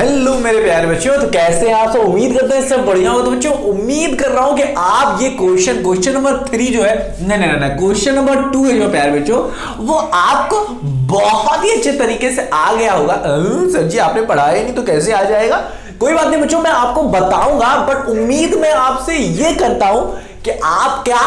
Hello मेरे प्यारे बच्चों, तो कैसे हैं आप सब। उम्मीद करते हैं सब बढ़िया हो। तो बच्चों उम्मीद कर रहा हूं कि आप ये क्वेश्चन नंबर 3 जो है नहीं क्वेश्चन नंबर 2 है जो प्यारे बच्चों, वो आपको बहुत ही अच्छे तरीके से आ गया होगा। सर जी आपने पढ़ाया नहीं तो कैसे आ जाएगा। कोई बात नहीं बच्चों, मैं आपको बताऊंगा, बट उम्मीद मैं आपसे ये करता हूं कि आप क्या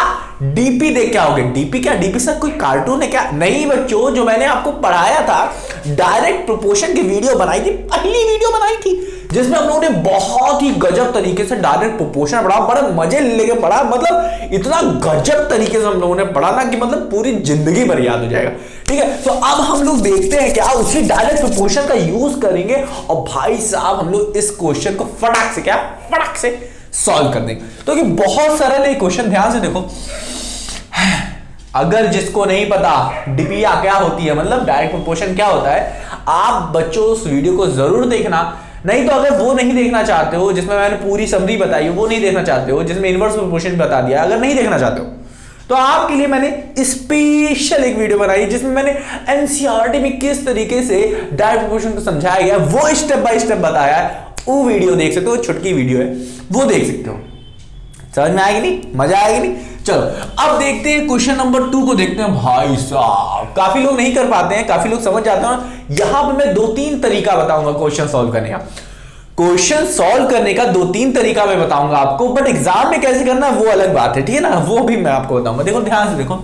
डीपी देख के आओगे। डीपी क्या? डीपी सर कोई कार्टून है क्या? नहीं बच्चों, जो मैंने आपको पढ़ाया था डायरेक्ट प्रोपोर्शन की वीडियो बनाई थी, पहली वीडियो बनाई थी, जिसमें हम लोगों ने बहुत ही गजब तरीके से डायरेक्ट प्रोपोर्शन पढ़ा, बड़े मजे लेके पढ़ा। मतलब इतना गजब तरीके से हम लोगों ने पढ़ा ना कि मतलब पूरी जिंदगी भर याद हो जाएगा। ठीक है, तो अब हम लोग देखते हैं क्या उसी डायरेक्ट प्रोपोर्शन का यूज करेंगे और भाई साहब हम लोग इस क्वेश्चन को फटाक से सॉल्व कर देंगे। तो कि बहुत सरल है क्वेश्चन, ध्यान से देखो। अगर जिसको नहीं पता डीपी क्या होती है, मतलब डायरेक्ट प्रोपोर्शन क्या होता है, आप बच्चों उस वीडियो को जरूर देखना। नहीं तो अगर वो नहीं देखना चाहते हो जिसमें मैंने पूरी समरी बताई हो, वो नहीं देखना चाहते हो जिसमें इनवर्स प्रोपोर्शन बता दिया, अगर नहीं देखना चाहते हो तो आपके लिए मैंने स्पेशल एक वीडियो बनाई जिसमें मैंने एनसीईआरटी में किस तरीके से डायरेक्ट प्रोपोर्शन को समझाया गया वो स्टेप बाय स्टेप बताया है। वो वीडियो देख सकते हो, छुटकी वीडियो है, वो देख सकते हो। समझ में आएगी नहीं? मजा आएगी नहीं? चलो अब देखते हैं क्वेश्चन नंबर 2 को देखते हैं। भाई साहब काफी लोग नहीं कर पाते हैं, काफी लोग समझ जाते हैं। यहां पर मैं 2-3 तरीका बताऊंगा क्वेश्चन सॉल्व करने का। क्वेश्चन सॉल्व करने का 2-3 तरीका मैं बताऊंगा आपको, बट एग्जाम में कैसे करना है वो अलग बात है, ठीक है ना, वो भी मैं आपको बताऊंगा। देखो ध्यान से देखो,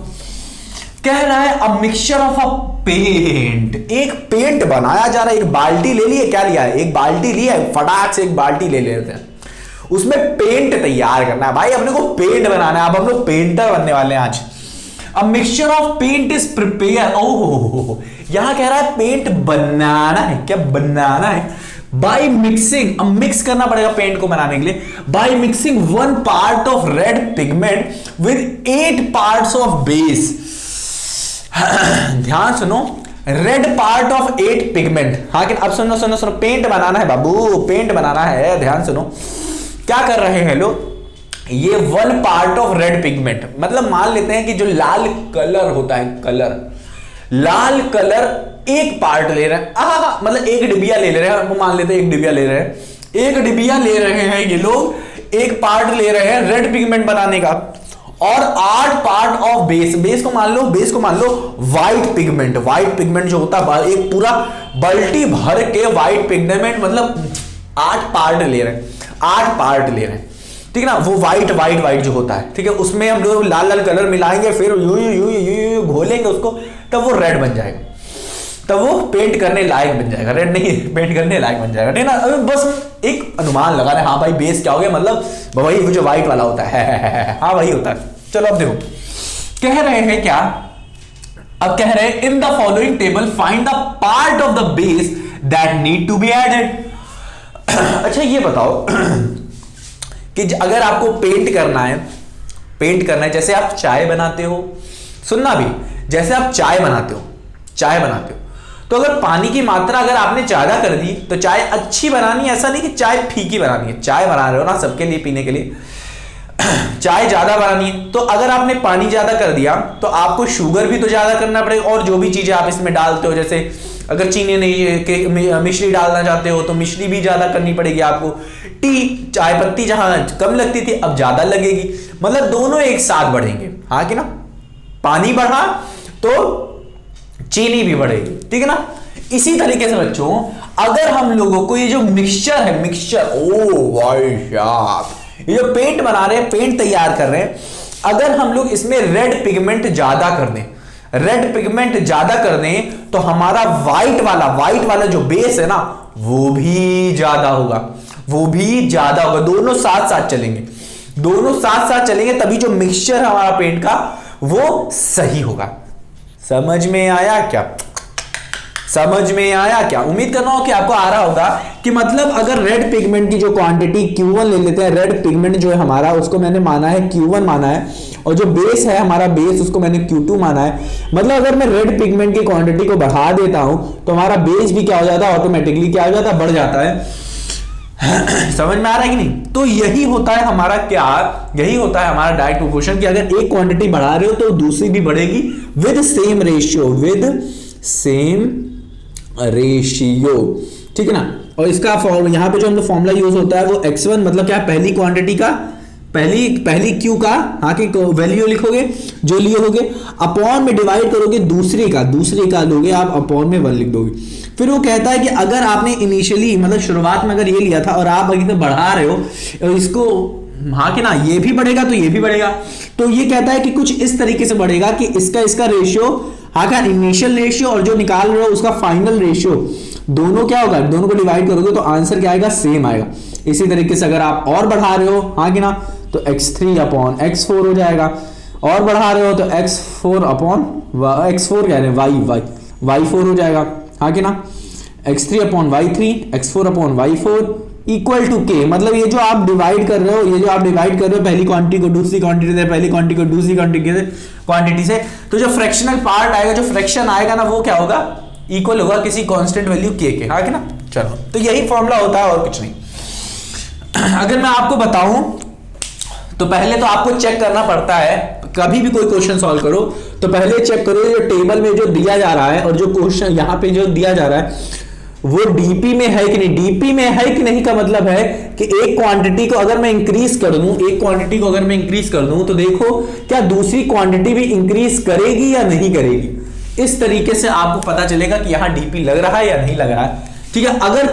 कह रहा है a mixture of a paint. एक पेंट बनाया जा रहा है, एक बाल्टी ले ली है, क्या लिया है? एक बाल्टी लिया है, फटाक से एक बाल्टी ले लेते हैं, उसमें पेंट तैयार करना है। भाई अपने को पेंट बनाना है, अब हम लोग पेंटर बनने वाले हैं आज। A mixture of paint is prepare. ओह, यहां कह रहा है पेंट बनाना है, क्या बनाना है? बाय मिक्सिंग, अब मिक्स करना पड़ेगा पेंट को बनाने के लिए। By mixing 1 part of red pigment with 8 parts of base. ध्यान सुनो, रेड पार्ट ऑफ 8 पिगमेंट। हाँ कि अब सुनो, पेंट बनाना है बाबू, पेंट बनाना है। ध्यान सुनो, क्या कर रहे हैं लोग, ये 1 पार्ट ऑफ रेड पिगमेंट, मतलब मान लेते हैं कि जो लाल कलर होता है, लाल कलर 1 पार्ट ले रहे हैं, मतलब 1 डिबिया ले रहे हैं, मान लेते हैं 1 डिबिया ले रहे हैं, 1 डिबिया ले रहे हैं ये लोग, 1 पार्ट ले रहे हैं रेड पिगमेंट बनाने का, और 8 पार्ट ऑफ बेस को मान लो व्हाइट पिगमेंट जो होता है, एक पूरा बाल्टी भर के व्हाइट पिगमेंट, मतलब 8 पार्ट ले रहे हैं, ठीक है ना। वो व्हाइट जो होता है, ठीक है, उसमें हम लोग लाल कलर मिलाएंगे, फिर यू घोलेंगे उसको, तब वो रेड बन जाएगा, तब वो पेंट करने लायक बन जाएगा। रेड नहीं, पेंट करने लायक बन जाएगा, ठीक है ना। अभी बस एक अनुमान लगा रहे, हाँ भाई बेस क्या हो गया, मतलब वही जो व्हाइट वाला होता है, हाँ वही होता है। चलो अब देखो, कह रहे हैं क्या, अब कह रहे हैं in the following table find the part of the base that need to be added. अच्छा ये बताओ कि अगर आपको पेंट करना है, जैसे आप चाय बनाते हो, सुनना भी, जैसे आप चाय बनाते हो, तो अगर पानी की मात्रा अगर आपने ज्यादा कर दी तो चाय अच्छी बनानी है, ऐसा नहीं कि चाय फीकी बनानी है। चाय बना रहे हो ना सबके लिए पीने के लिए, चाय ज्यादा बनानी है, तो अगर आपने पानी ज्यादा कर दिया तो आपको शुगर भी तो ज्यादा करना पड़ेगा, और जो भी चीजें आप इसमें डालते हो, जैसे अगर चीनी नहीं मिश्री डालना चाहते हो तो मिश्री भी ज्यादा करनी पड़ेगी आपको। चाय पत्ती जहां कम लगती थी अब ज्यादा लगेगी, मतलब दोनों एक साथ बढ़ेंगे, हाँ कि ना। पानी बढ़ा तो चीनी भी बढ़ेगी, ठीक है ना। इसी तरीके से बच्चों अगर हम लोगों को ये जो मिक्सचर है, ओ भाई साहब, ये जो पेंट बना रहे हैं, पेंट तैयार कर रहे हैं, अगर हम लोग इसमें रेड पिगमेंट ज्यादा कर दें तो हमारा व्हाइट वाला जो बेस है ना वो भी ज्यादा होगा, दोनों साथ साथ चलेंगे, तभी जो मिक्सचर है हमारा पेंट का वो सही होगा। समझ में आया क्या? उम्मीद कर रहा हूं कि आपको आ रहा होगा कि मतलब अगर रेड पिगमेंट की जो क्वांटिटी Q1 ले लेते हैं, रेड पिगमेंट जो है हमारा उसको मैंने माना है Q1 माना है, और जो बेस है हमारा बेस उसको मैंने Q2 माना है। मतलब अगर मैं रेड पिगमेंट की क्वांटिटी को बढ़ा देता हूं तो हमारा बेस भी क्या हो जाता है, ऑटोमेटिकली क्या हो जाता है, बढ़ जाता है। समझ में आ रहा है कि नहीं? तो यही होता है हमारा डायरेक्ट प्रोपोर्शन, कि अगर एक क्वांटिटी बढ़ा रहे हो तो दूसरी भी बढ़ेगी विद सेम रेशियो, ठीक है ना। और इसका यहाँ पे जो हम फॉर्मूला यूज होता है वो x1 मतलब क्या है, पहली क्वांटिटी का पहली क्यू का हाँ की वैल्यू लिखोगे जो लिए होगे, अपॉन में डिवाइड करोगे दूसरे का लोगे आप, अपॉन में 1 लिख दोगे। फिर वो कहता है कि अगर आपने इनिशियली मतलब शुरुआत में अगर ये लिया था और आप अगर बढ़ा रहे हो और इसको हाँ कि ना, ये भी बढ़ेगा तो ये भी बढ़ेगा, तो ये कहता है कि कुछ इस तरीके से बढ़ेगा कि इसका रेशियो हाँ का इनिशियल रेशियो और जो निकाल रहे हो उसका फाइनल रेशियो दोनों क्या होगा, दोनों को डिवाइड करोगे तो आंसर क्या आएगा, सेम आएगा। इसी तरीके से अगर आप और बढ़ा रहे हो हाँ कि ना, तो x3 अपॉन x4 हो जाएगा, और बढ़ा रहे हो तो x4 अपॉन x4 कह रहे हैं y4 हो जाएगा हाँ कि ना, x3 upon y3 x4 upon y4 equal to k। मतलब ये जो आप डिवाइड कर रहे हो, पहली क्वांटिटी को दूसरी क्वांटिटी से, पहली क्वांटिटी को दूसरी क्वांटिटी से, तो जो फ्रैक्शनल पार्ट आएगा, जो फ्रैक्शन आएगा ना, वो क्या होगा, इक्वल होगा किसी कांस्टेंट वैल्यू k के हाँ कि ना। चलो तो यही फॉर्मूला होता है और कुछ नहीं। अगर मैं आपको बताऊं तो पहले तो आपको चेक करना पड़ता है, कभी भी कोई क्वेश्चन सॉल्व करो तो पहले चेक करो जो टेबल में जो दिया जा रहा है और जो क्वेश्चन यहाँ पे जो दिया जा रहा है वो डीपी में है कि नहीं। डीपी में है कि नहीं का मतलब है कि एक क्वांटिटी को अगर मैं इंक्रीज कर दूं, तो देखो क्या दूसरी क्वांटिटी भी इंक्रीज करेगी या नहीं करेगी। इस तरीके से आपको पता चलेगा कि यहां डीपी लग रहा है या नहीं लग रहा है। ठीक है, अगर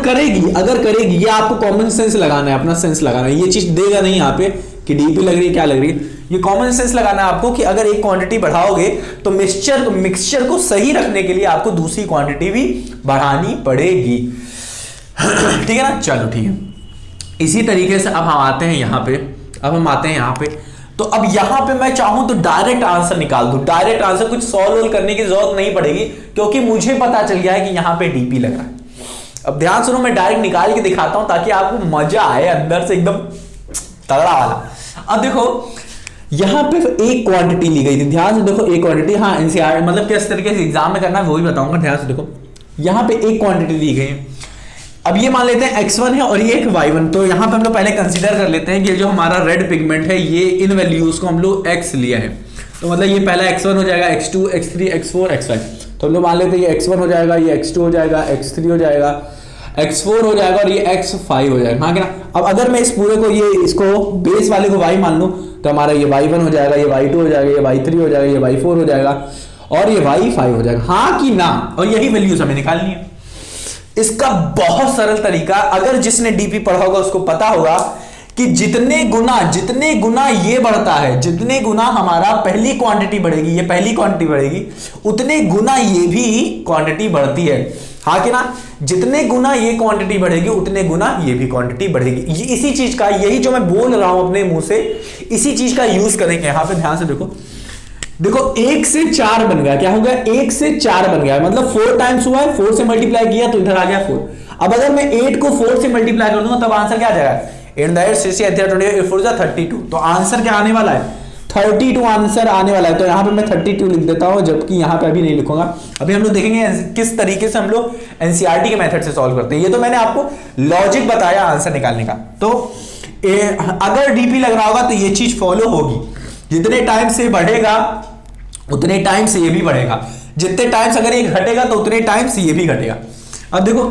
करेगी ये आपको कॉमन सेंस लगाना है, अपना सेंस लगाना है। ये चीज देगा नहीं यहाँ पे कि डीपी लग रही है क्या लग रही है, ये कॉमन सेंस लगाना है आपको कि अगर एक क्वांटिटी बढ़ाओगे तो मिक्सचर को सही रखने के लिए आपको दूसरी क्वांटिटी भी बढ़ानी पड़ेगी। ठीक है ना, चलो ठीक है। इसी तरीके से अब हम आते हैं यहाँ पे, तो अब यहां पे मैं चाहूं तो डायरेक्ट आंसर निकाल दूं, डायरेक्ट आंसर, कुछ सॉल्व करने की जरूरत नहीं पड़ेगी क्योंकि मुझे पता चल गया है कि यहां पे डीपी लग रहा है। अब ध्यान सुनो, मैं डायरेक्ट निकाल के दिखाता हूं ताकि आपको मजा आए अंदर से एकदम तगड़ा वाला। अब देखो यहां पे एक क्वांटिटी ली गई थी, ध्यान से देखो, एक क्वांटिटी, हाँ एनसीईआरटी मतलब किस तरीके से एग्जाम में करना है वो भी बताऊंगा। ध्यान से देखो यहां पे एक क्वांटिटी ली गई है। अब ये मान लेते हैं x1 है और ये एक y1, तो यहां पे हम लोग पहले कंसीडर कर लेते हैं कि जो हमारा रेड पिगमेंट है ये इन वैल्यूज को हम लोग x लिया है, तो मतलब ये पहला x1 हो जाएगा, x2 x3 x4 x5, तो हम लोग मान लेते हैं ये x1 हो जाएगा, ये x2 हो जाएगा, x3 हो जाएगा, x4 हो जाएगा और ये x5 हो जाएगा हाँ क्या ना। अब अगर मैं इस पूरे को इसको बेस वाले को y मान लूं तो हमारा ये y1 हो जाएगा, ये y2 हो जाएगा, ये y3 हो जाएगा, ये y4 हो जाएगा और ये y5 हो जाएगा हाँ कि ना। और यही वैल्यूज हमें निकालनी है। इसका बहुत सरल तरीका, अगर जिसने डीपी पढ़ा होगा उसको पता होगा कि जितने गुना ये बढ़ता है, जितने गुना हमारा पहली क्वांटिटी बढ़ेगी, ये पहली क्वांटिटी बढ़ेगी, उतने गुना ये भी क्वांटिटी बढ़ती है हाँ कि ना। जितने गुना ये क्वांटिटी बढ़ेगी उतने गुना ये भी क्वांटिटी बढ़ेगी। ये इसी चीज का, यही जो मैं बोल रहा हूं अपने मुंह से, इसी चीज का यूज करेंगे यहां पे। ध्यान से देखो 1 से 4 बन गया, क्या हो गया, 1 से 4 बन गया, मतलब 4 टाइम्स हुआ है, 4 से मल्टीप्लाई किया तो इधर आ गया 4। अब अगर मैं 8 को 4 से मल्टीप्लाई कर दूंगा तब आंसर क्या आ जाएगा, 8 × 8 6 × 32, तो आंसर क्या आने वाला है, 32 आंसर आने वाला है। तो यहां पे मैं 32 लिख देता हूं, जबकि यहां पे अभी नहीं लिखूंगा। अभी हम लोग देखेंगे किस तरीके से हम लोग एनसीईआरटी के मेथड से सॉल्व करते हैं। ये तो मैंने आपको लॉजिक बताया आंसर निकालने का। तो अगर डीपी लग रहा होगा तो ये चीज फॉलो होगी, जितने टाइम से बढ़ेगा उतने टाइम से ये भी बढ़ेगा, जितने टाइम्स अगर ये घटेगा तो उतने टाइम से ये भी घटेगा। अब देखो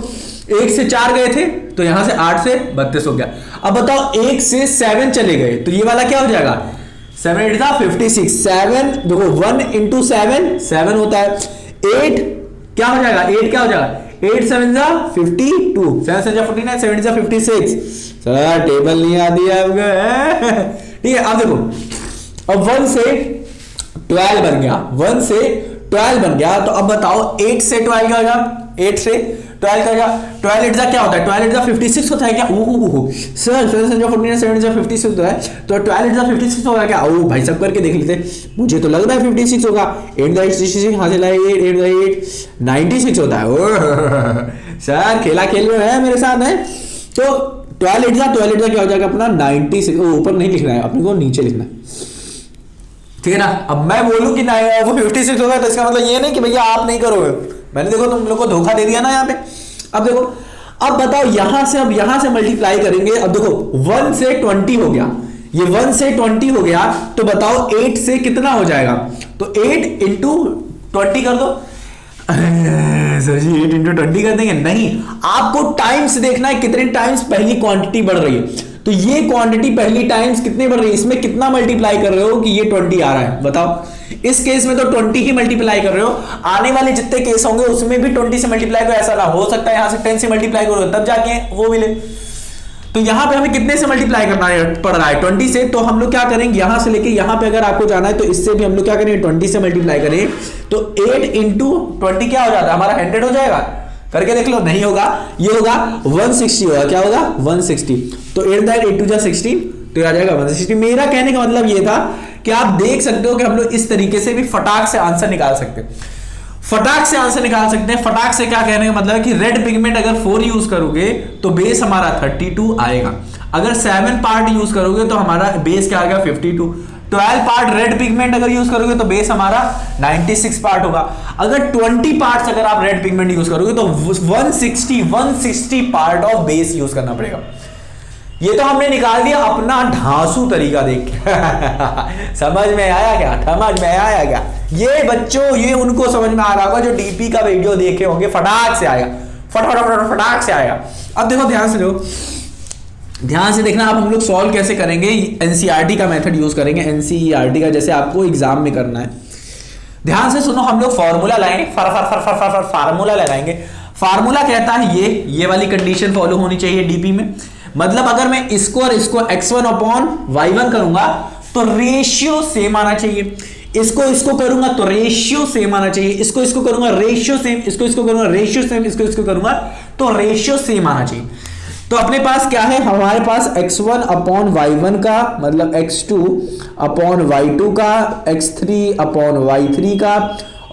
1 से 4 गए थे तो यहां से 8 से 32 हो गया। अब बताओ 1 से 7 चले गए तो ये वाला क्या हो जाएगा, 7 × 8 56, 7 देखो 1 × 7 7 होता है, 8 क्या हो जाएगा, 8 क्या हो जाएगा, 8 7 × 52, 7 7 × 49, 7 × 56। सर टेबल नहीं आती है आपको, ठीक है। अब देखो अब 1 से 12 बन गया, 1 से 12 बन गया, तो अब बताओ 8 से 12 क्या हो जाएगा, 8 से 12 का क्या, 12 8 क्या होता है, 12 8 56 होता है क्या, सर 7 7 49 7 56 होता है, तो 12 8 56 होगा क्या, ओ भाई सब करके देख लेते, मुझे तो लग रहा है 56 होगा, 8 8 66 हां से लाए 8 8 96 होता है। ओ सर खेला खेल में है मेरे साथ है। तो 12 8 क्या हो जाएगा अपना 96, ऊपर नहीं लिखना है अपने को, नीचे लिखना है, ठीक है ना। अब मैं बोलूं कि वो 56 होगा तो इसका मतलब ये नहीं कि भैया आप नहीं करोगे, मैंने देखो तुम लोग को धोखा दे दिया ना यहाँ पे। अब देखो अब बताओ यहां से मल्टीप्लाई करेंगे। अब देखो 1 से 20 हो गया, ये 1 से 20 हो गया, तो बताओ 8 से कितना हो जाएगा, तो 8 × 20 कर दो। सर जी 8 इंटू 20 कर देंगे? नहीं, आपको टाइम्स देखना है, कितने टाइम्स पहली क्वांटिटी बढ़ रही है। तो ये क्वांटिटी पहली टाइम्स कितनी बढ़ रही है, इसमें कितना मल्टीप्लाई कर रहे हो कि ये 20 आ रहा है, बताओ। इस केस में तो 20 ही मल्टीप्लाई कर रहे हो, आने वाले जितने केस होंगे उसमें भी 20 से मल्टीप्लाई करो, ऐसा ना हो सकता है यहां से 10 से मल्टीप्लाई करो तब जाके वो मिले। तो यहां पे हमें कितने से मल्टीप्लाई करना है पड़ रहा है, 20 से। तो हम लोग क्या करेंगे, यहां से लेके यहां पे अगर आपको जाना है तो इससे भी हम लोग क्या करेंगे, 20 से मल्टीप्लाई करें तो 8 इंटू 20 क्या हो जाता है हमारा, 100 हो जाएगा। करके देख लो, नहीं होगा, ये होगा 160 होगा। क्या होगा, 160। तो 8 8 2 16, तो आ जाएगा 160। मेरा कहने का मतलब ये था कि आप देख सकते हो कि हम लोग इस तरीके से भी फटाक से आंसर निकाल सकते हैं, फटाक से आंसर निकाल सकते हैं। फटाक से क्या कहने का मतलब है कि रेड पिगमेंट अगर 4 यूज करोगे तो बेस हमारा 32 आएगा, अगर 7 पार्ट यूज करोगे तो हमारा बेस क्या आएगा, 52। 12 पार्ट रेड पिगमेंट अगर यूज करोगे तो बेस हमारा 96 पार्ट होगा। अगर 20 पार्ट्स अगर आप रेड पिगमेंट यूज करोगे तो 160 पार्ट ऑफ बेस यूज करना पड़ेगा। ये तो हमने निकाल दिया अपना ढांसू तरीका देख के। समझ में आया क्या, समझ में आया क्या? ये बच्चों, ये उनको समझ में आ रहा होगा जो डीपी का वीडियो देखे होंगे, फटाक से आएगा, फटाक से आएगा। अब देखो ध्यान से, देखो ध्यान से देखना, अब हम लोग सॉल्व कैसे करेंगे, एनसीईआरटी का मेथड यूज करेंगे, एनसीईआरटी का जैसे आपको एग्जाम में करना है। ध्यान से सुनो, हम लोग फॉर्मूला लाएंगे, फार्मूला लगाएंगे। फार्मूला कहता है ये वाली कंडीशन फॉलो होनी चाहिए डीपी में, मतलब अगर मैं इसको और इसको x1 अपॉन y1 करूंगा तो रेशियो सेम आना चाहिए, इसको करूंगा तो रेशियो सेम आना चाहिए, इसको करूंगा रेशियो सेम, इसको करूंगा रेशियो सेम, इसको करूंगा तो रेशियो सेम आना चाहिए। तो अपने पास क्या है, हमारे पास x1 अपॉन y1 का मतलब x2 अपॉन y2 का, x3 अपॉन y3 का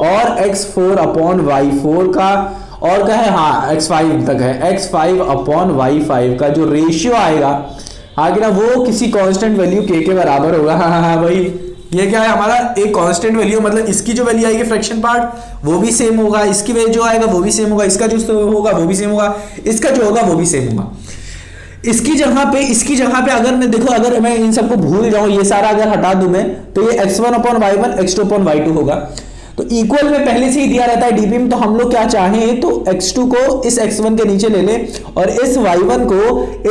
और x4 अपॉन y4 का, और क्या है, हाँ x5 तक है, x5 अपॉन y5 का जो रेशियो आएगा आगे ना वो किसी कांस्टेंट वैल्यू k के बराबर होगा। हाँ भाई, ये क्या है हमारा एक कांस्टेंट वैल्यू, मतलब इसकी जो वैल्यू आएगी फ्रैक्शन पार्ट वो भी सेम होगा, इसकी वैल्यू जो आएगा वो भी सेम होगा, इसका जो होगा वो भी सेम होगा, इसका जो होगा वो भी सेम होगा। इसकी जगह पे अगर मैं देखो, अगर मैं इन सबको भूल जाऊं, ये सारा अगर हटा दूं मैं, तो ये x1 upon y1 x2 upon y2 होगा। तो इक्वल में पहले से ही दिया रहता है डीपी में, तो हम लोग क्या चाहें तो x2 को इस x1 के नीचे ले ले और इस y1 को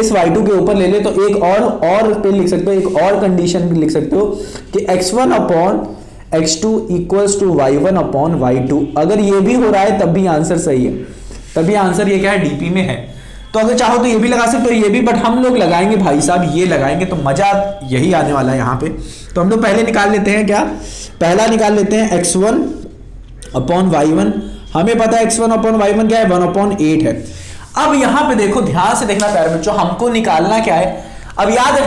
इस y2 के ऊपर ले ले, तो एक और पे लिख सकते हो, एक और कंडीशन भी लिख सकते हो कि x1 upon x2 equals to y1 upon y2। अगर ये भी हो रहा है तब भी आंसर सही है, तभी आंसर ये क्या है, डीपी में है। तो अगर चाहो तो ये भी लगा सकते हो, ये भी, बट हम लोग लगाएंगे भाई साहब, ये लगाएंगे तो मजा यही आने वाला है यहाँ पे। तो हम लोग पहले निकाल लेते हैं, क्या पहला निकाल लेते हैं x1 अपॉन y1। हमें पता है x1 अपॉन y1 क्या है, 1 अपॉन 8 है। अब यहाँ पे देखो, ध्यान से देखना प्यारे बच्चों, हमको निकालना क्या है। अब याद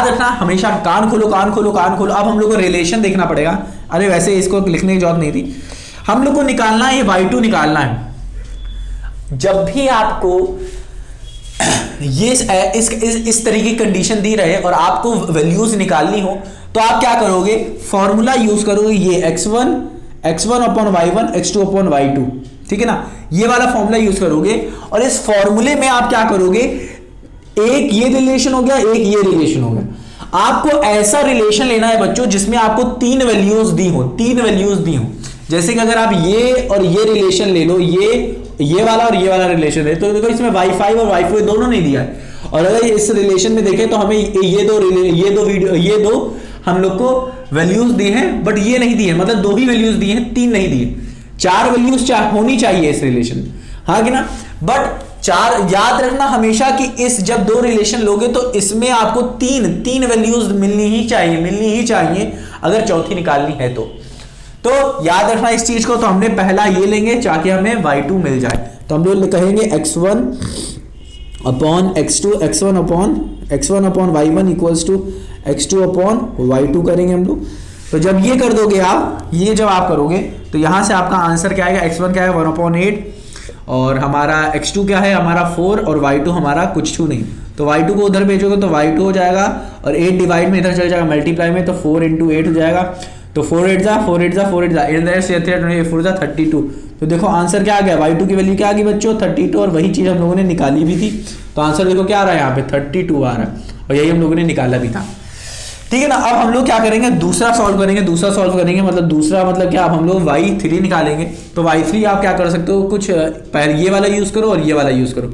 रखना हमेशा, कान खोलो। अब हम लोग को रिलेशन देखना पड़ेगा। अरे वैसे इसको लिखने की जरूरत नहीं थी, हम लोग को निकालना है, ये y2 निकालना है। जब भी आपको ये इस तरह की कंडीशन दी रहे और आपको वैल्यूज निकालनी हो तो आप क्या करोगे, फॉर्मूला यूज करोगे, ये x1 upon y1 x2 upon y2, ठीक है ना, ये वाला फॉर्मूला यूज करोगे। और इस फॉर्मूले में आप क्या करोगे, एक ये रिलेशन हो गया, एक ये रिलेशन हो गया। आपको ऐसा रिलेशन लेना है बच्चों जिसमें आपको 3 वैल्यूज दी हो। जैसे कि अगर आप ये और ये रिलेशन ले लो, ये वाला और ये वाला रिलेशन है, तो देखो इसमें y5 और y4 दोनों नहीं दिया है। और अगर इस रिलेशन में देखें तो हमें ये दो हम लोग को वैल्यूज दी हैं, बट ये नहीं दी है, मतलब 2 ही वैल्यूज दी हैं, 3 नहीं दी है। 4 वैल्यूज होनी चाहिए इस रिलेशन में, हाँ कि ना। बट 4 याद रखना हमेशा कि इस जब 2 रिलेशन लोगे तो इसमें आपको 3 वैल्यूज मिलनी ही चाहिए अगर चौथी निकालनी है तो याद रखना इस चीज को। तो हमने पहला ये लेंगे ताकि हमें y2 मिल जाए, तो हम लोग कहेंगे x1 upon x2, x1 upon y1 equals to x2 upon y2 करेंगे हम लोग। तो जब ये कर दोगे आप, ये जब आप करोगे तो यहां से आपका आंसर क्या आएगा, x1 क्या है 1 अपॉन 8 और हमारा x2 क्या है हमारा 4 और y2 हमारा कुछ टू नहीं। तो y2 को उधर भेजोगे तो y2 हो जाएगा और 8 डिवाइड में इधर चल जाएगा मल्टीप्लाई में, तो 4 इंटू 8 हो जाएगा। तो 4 8 जा 32। तो देखो आंसर क्या आ गया, y2 की वैल्यू क्या आ गई बच्चों 32, और वही चीज हम लोगों ने निकाली भी थी। तो आंसर देखो क्या आ रहा है यहाँ पे 32 आ रहा है, और यही हम लोगों ने निकाला भी था। ठीक है ना। अब हम लोग क्या करेंगे, दूसरा सॉल्व करेंगे मतलब दूसरा मतलब क्या, अब हम लोग y3 निकालेंगे। तो y3 आप क्या कर सकते हो, कुछ पहले ये वाला यूज करो और ये वाला यूज करो,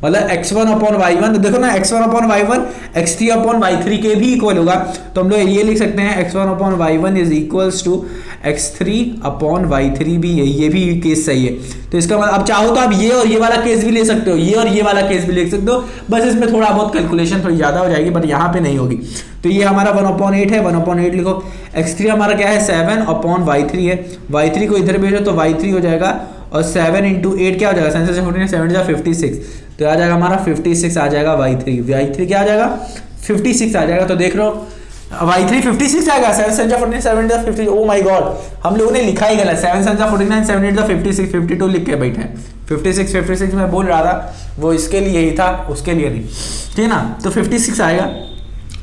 मतलब x1 अपॉन y1, देखो ना x1 upon y1 x3 upon y3 के भी इक्वल होगा। तो हम लोग ये लिख सकते हैं x1 upon y1 is equals to x3 upon y3 भी है, ये भी केस सही है। तो इसका मतलब अब चाहो तो आप ये और ये वाला केस भी ले सकते हो, ये और ये वाला केस भी ले सकते हो, बस इसमें थोड़ा बहुत कैलकुलेशन थोड़ी ज़्यादा हो जाएगी, बट यहाँ पे नहीं होगी। तो ये हमारा 1/8 है, 1/8 लिखो। x3 हमारा क्या है 7 अपॉन y3 है, y3 को इधर भेजो तो y3 हो जाएगा, और 7 × 8 क्या हो जाएगा, 7 से 56, तो आ जाएगा हमारा 56 आ जाएगा y3 क्या आ जाएगा 56 आ जाएगा। तो देख लो y3 56 आएगा, 7 7 14 50, ओ माय गॉड हम लोगों ने लिखा ही गलत, 7 7 49 7 8 56 52 लिख के बैठे हैं, 56 मैं बोल रहा था वो इसके लिए ही था, उसके लिए नहीं, ठीक है ना। तो 56 आएगा।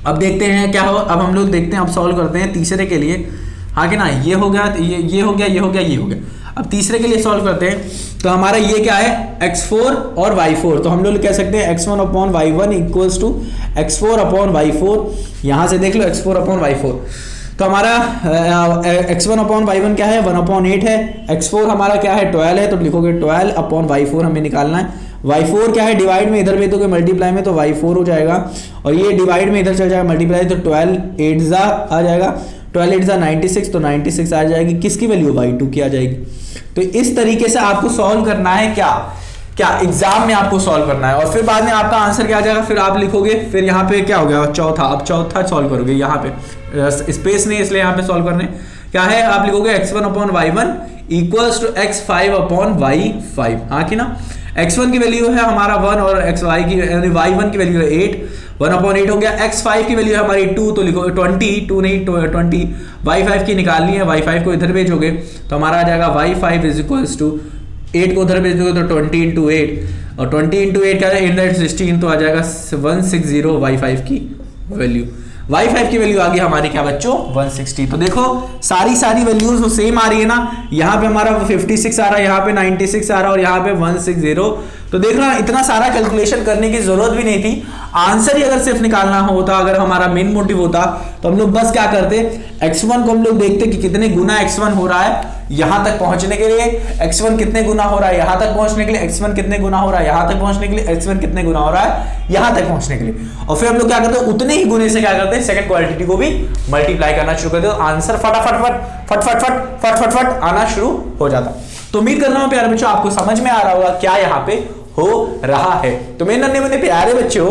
अब देखते हैं क्या हो, अब हम लोग देखते हैं, अब सॉल्व करते हैं तीसरे के लिए, हाँ कि ना, ये हो गया, ये हो गया, ये हो गया, ये हो गया। अब तीसरे के लिए सॉल्व करते हैं। तो हमारा ये क्या है x4 और y4, तो हम लोग कह सकते हैं x1 upon y1 equals to x4 upon y4, यहाँ से देख लो x4 अपॉन y4। तो हमारा x1 अपॉन y1 क्या है 1/8 है, x4 हमारा क्या है 12 है, तो लिखोगे 12 अपॉन y4 हमें निकालना है। y4 क्या है डिवाइड में इधर भेजोगे मल्टीप्लाई में, तो y4 हो जाएगा, और ये डिवाइड में इधर चल जाएगा मल्टीप्लाई, तो 12 8 आ जाएगा, 12 8 96, तो 96 आ जाएगी, किसकी वैल्यू y2 की आ जाएगी। तो इस तरीके से आपको सॉल्व करना है, क्या एग्जाम में आपको सॉल्व करना है, और फिर बाद में आपका आंसर क्या आ जाएगा, फिर आप लिखोगे, फिर यहाँ पे क्या हो गया चौथा, अब चौथा सॉल्व करोगे, यहाँ पे स्पेस नहीं इसलिए यहाँ पे सॉल्व करने क्या है, आप लिखोगे x1 upon y1 equals to x5 upon y5, हाँ कि ना। x1 की वैल्यू है हमारा 1 और y1 की वैल्यू है 8, 1/8 हो गया। x5 की वैल्यू है हमारी 2, तो लिखो 20 y5 की निकालनी है, y5 को इधर भेजोगे तो हमारा आ जाएगा y5 इज इक्वल्स टू 8 को उधर भेजोगे तो 20 × 8, और 20 × 8 क्या है 16, तो आ जाएगा 160 y5 की वैल्यू। y5 की वैल्यू आ गई हमारी क्या बच्चों 160। तो देखो सारी वैल्यूज वो सेम आ रही है ना, यहाँ पे हमारा 56 आ रहा है, यहाँ पे 96 आ रहा है, और यहाँ पे 160। तो देखना इतना सारा कैलकुलेशन करने की जरूरत भी नहीं थी, आंसर ही अगर सिर्फ निकालना होता, अगर हमारा मेन मोटिव होता, तो हम लोग बस क्या करते x1 को हम लोग देखते कि कितने गुना x1 हो रहा है यहां तक पहुंचने के लिए, x1 कितने गुना हो रहा है यहां तक पहुंचने के लिए, x1 कितने गुना हो रहा है यहां तक पहुंचने के लिए, x1 कितने गुना हो रहा है यहां तक पहुंचने के लिए, और फिर हम लोग क्या करते हैं उतने ही गुने से क्या करते हैं सेकंड क्वांटिटी को भी मल्टीप्लाई करना शुरू कर दो, आंसर फटाफट आना शुरू हो जाता। तो उम्मीद कर रहा हूं प्यारे बच्चों आपको समझ में आ रहा होगा क्या यहाँ पे हो रहा है। तो मेरे नन्हे मुन्ने प्यारे बच्चों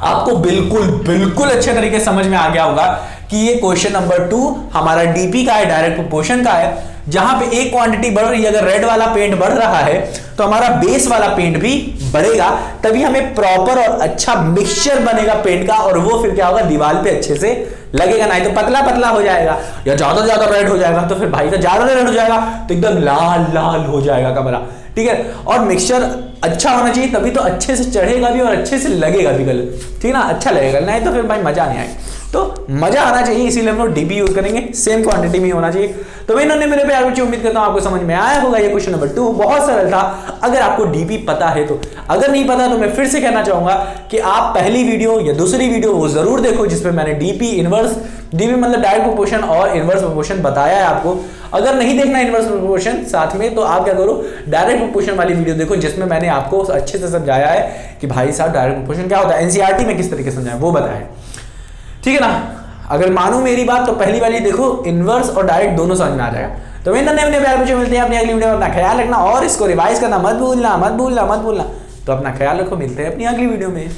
आपको बिल्कुल अच्छे तरीके से समझ में आ गया होगा कि ये क्वेश्चन नंबर 2 हमारा डीपी का है, डायरेक्ट प्रोपोर्शन का है, जहां पे एक क्वांटिटी बढ़ रही है, अगर रेड वाला पेंट बढ़ रहा है तो हमारा बेस वाला पेंट भी बढ़ेगा, तभी हमें प्रॉपर और अच्छा मिक्सचर बनेगा पेंट का, और वो फिर क्या होगा दीवार पे अच्छे से लगेगा, नहीं तो पतला हो जाएगा या ज्यादा रेड हो जाएगा, तो फिर भाई तो ज्यादा रेड हो जाएगा तो एकदम लाल हो जाएगा कमरा, ठीक है। और मिक्सचर अच्छा होना चाहिए, तभी तो अच्छे से चढ़ेगा भी और अच्छे से लगेगा भी कलर, ठीक है ना, अच्छा लगेगा, नहीं तो फिर भाई मजा नहीं आएगा। तो मजा आना चाहिए, इसीलिए हम लोग डीपी यूज करेंगे, सेम क्वांटिटी में होना चाहिए। तो मेरे प्यारे बच्चों उम्मीद करता हूं आपको समझ में आया होगा ये क्वेश्चन नंबर 2 बहुत सरल था, अगर आपको डीपी पता है तो। अगर नहीं पता तो मैं फिर से कहना चाहूंगा कि आप पहली वीडियो या दूसरी वीडियो वो जरूर देखो जिसमें मैंने डीपी मतलब डायरेक्ट प्रोपोर्शन और इनवर्स प्रोपोर्शन बताया है आपको। अगर नहीं देखना इनवर्स प्रोपोर्शन साथ में, तो आप क्या करो डायरेक्ट प्रोपोर्शन वाली वीडियो देखो, जिसमें मैंने आपको अच्छे से समझाया है कि भाई साहब डायरेक्ट प्रोपोर्शन क्या होता है, एनसीईआरटी में किस तरीके से समझाया वो बताया, ठीक है ना। अगर मानो मेरी बात तो पहली वाली देखो, इनवर्स और डायरेक्ट दोनों समझ में आ जाएगा। तो मेरे नन्हे प्यारे बच्चों मिलते हैं अपनी अगली वीडियो में, अपना ख्याल रखना और इसको रिवाइज करना मत भूलना। तो अपना ख्याल रखो, मिलते हैं अपनी अगली वीडियो में।